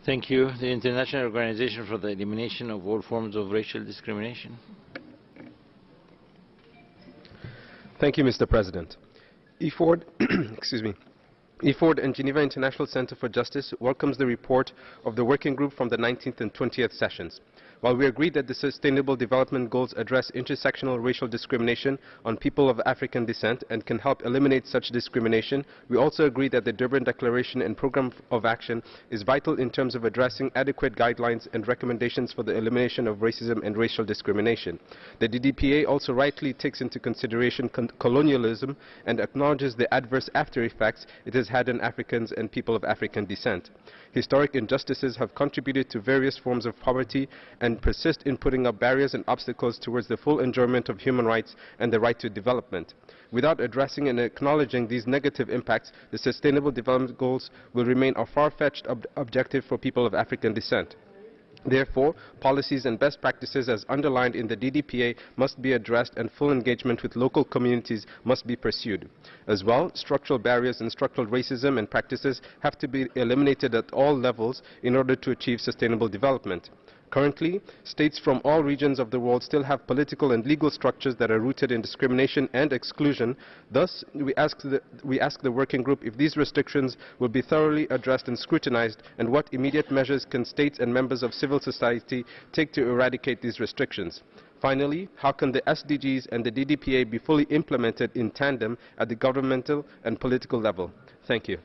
Thank you. The International Organization for the Elimination of All Forms of Racial Discrimination. Thank you, Mr. President. EAFORD, excuse me. EAFORD and Geneva International Center for Justice welcomes the report of the working group from the 19th and 20th sessions. While we agree that the Sustainable Development Goals address intersectional racial discrimination on people of African descent and can help eliminate such discrimination, we also agree that the Durban Declaration and Program of Action is vital in terms of addressing adequate guidelines and recommendations for the elimination of racism and racial discrimination. The DDPA also rightly takes into consideration colonialism and acknowledges the adverse after effects it has had on Africans and people of African descent. Historic injustices have contributed to various forms of poverty and persist in putting up barriers and obstacles towards the full enjoyment of human rights and the right to development. Without addressing and acknowledging these negative impacts, the Sustainable Development Goals will remain a far-fetched objective for people of African descent. Therefore, policies and best practices as underlined in the DDPA must be addressed and full engagement with local communities must be pursued. As well, structural barriers and structural racism and practices have to be eliminated at all levels in order to achieve sustainable development. Currently, states from all regions of the world still have political and legal structures that are rooted in discrimination and exclusion. Thus, we ask the working group if these restrictions will be thoroughly addressed and scrutinized, and what immediate measures can states and members of civil society take to eradicate these restrictions. Finally, how can the SDGs and the DDPA be fully implemented in tandem at the governmental and political level? Thank you.